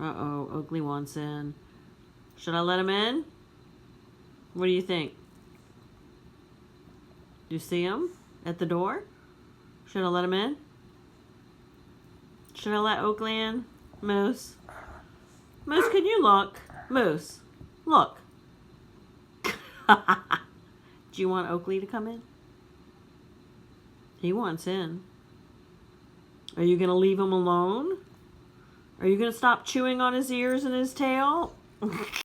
Uh-oh, Oakley wants in. Should I let him in? What do you think? Do you see him at the door? Should I let him in? Should I let Oakley in? Moose? Moose, can you look? Moose, look. Do you want Oakley to come in? He wants in. Are you going to leave him alone? Are you going to stop chewing on his ears and his tail?